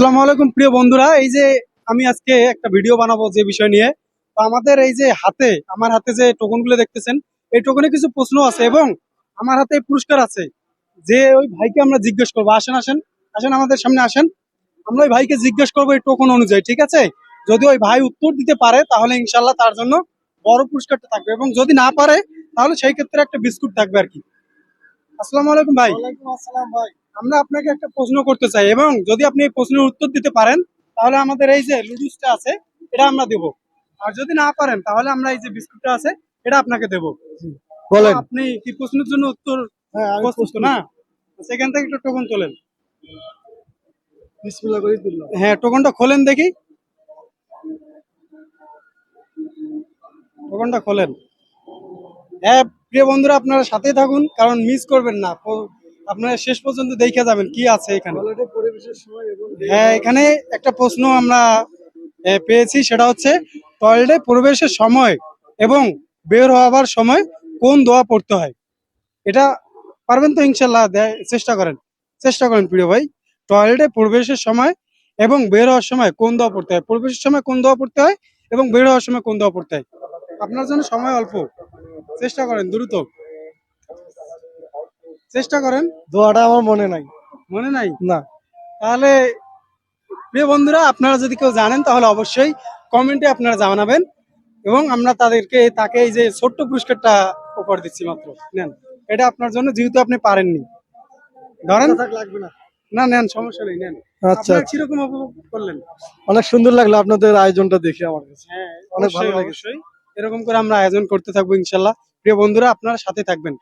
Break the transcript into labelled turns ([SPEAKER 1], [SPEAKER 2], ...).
[SPEAKER 1] আসসালামু আলাইকুম প্রিয় বন্ধুরা, এই যে আমি আজকে একটা ভিডিও বানাবো যে বিষয় নিয়ে। তো আমাদের এই যে আমার হাতে যে টোকন গুলো দেখতেছেন, এই টোকনে কিছু প্রশ্ন আছে এবং আমার হাতে পুরস্কার আছে। যে ওই ভাইকে আমরা জিজ্ঞেস করবো, আসেন আসেন আসেন আমাদের সামনে আসেন। আমরা ওই ভাইকে জিজ্ঞেস করবো এই টোকন অনুযায়ী, ঠিক আছে? যদি ওই ভাই উত্তর দিতে পারে তাহলে ইনশাল্লাহ তার জন্য বড় পুরস্কারটা থাকবে, এবং যদি না পারে তাহলে সেই ক্ষেত্রে একটা বিস্কুট থাকবে আর কি। আসসালামু আলাইকুম ভাই।
[SPEAKER 2] ওয়ালাইকুম আসসালাম ভাই।
[SPEAKER 1] আমরা আপনাকে একটা প্রশ্ন করতে চাই, এবং যদি আপনি এই প্রশ্নের উত্তর দিতে পারেন তাহলে আমাদের এই যে লুডুসটা আছে এটা আমরা দেব। আর যদি না পারেন তাহলে আমরা এই যে বিস্কুটটা আছে এটা আপনাকে দেব।
[SPEAKER 2] বলেন।
[SPEAKER 1] আপনি কি প্রশ্নের জন্য উত্তর
[SPEAKER 2] হ্যাঁ, আমি
[SPEAKER 1] প্রস্তুত তো
[SPEAKER 2] প্রস্তুত।
[SPEAKER 1] না? সেখান থেকে একটু টোকন তোলেন।
[SPEAKER 2] বিসমিল্লাহ করে তুললাম।
[SPEAKER 1] হ্যাঁ, টোকনটা খোলেন দেখি। টোকনটা খোলেন। হ্যাঁ প্রিয় বন্ধুরা, আপনারা সাথেই থাকুন, কারণ মিস করবেন না। আপনারা শেষ পর্যন্ত দেখে যাবেন কি আছে এখানে।
[SPEAKER 2] টয়লেটে পরিবেশের সময় এবং
[SPEAKER 1] হ্যাঁ, এখানে একটা প্রশ্ন আমরা পেয়েছি, সেটা হচ্ছে টয়লেটে প্রবেশের সময় এবং বের হওয়ার সময় কোন দোয়া পড়তে হয়। এটা পারবেন তো ইনশাল্লাহ? চেষ্টা করেন, চেষ্টা করেন প্রিয় ভাই। টয়লেটে প্রবেশের সময় এবং বের হওয়ার সময় কোন দোয়া পড়তে হয়, প্রবেশের সময় কোন দোয়া পড়তে হয় এবং বের হওয়ার সময় কোন দোয়া পড়তে হয়। আপনার জন্য সময় অল্প, চেষ্টা করেন দ্রুত, চেষ্টা করেন।
[SPEAKER 2] দোয়াটা আমার মনে নাই।
[SPEAKER 1] মনে নাই?
[SPEAKER 2] না।
[SPEAKER 1] তাহলে প্রিয় বন্ধুরা, আপনারা যদি কেউ জানেন তাহলে অবশ্যই কমেন্টে আপনারা জানাবেন, এবং আমরা তাকে এই যে ছোট্ট পুরস্কারটা উপহার দিচ্ছি মাত্র। নেন, এটা আপনার জন্য, যেহেতু আপনি পারেননি। ধরেন।
[SPEAKER 2] থাক লাগবে না।
[SPEAKER 1] না, নেন, সমস্যা নেই, নেন।
[SPEAKER 2] আচ্ছা,
[SPEAKER 1] আপনারা
[SPEAKER 2] আচ্ছা।
[SPEAKER 1] কিরকম উপভোগ করলেন?
[SPEAKER 2] অনেক সুন্দর লাগলো আপনাদের আয়োজনটা দেখে আমার কাছে।
[SPEAKER 1] হ্যাঁ,
[SPEAKER 2] অনেক ভালো
[SPEAKER 1] অবশ্যই
[SPEAKER 2] লেগেছে।
[SPEAKER 1] অবশ্যই এরকম করে আমরা আয়োজন করতে থাকবো ইনশাল্লাহ। প্রিয় বন্ধুরা, আপনারা সাথে থাকবেন।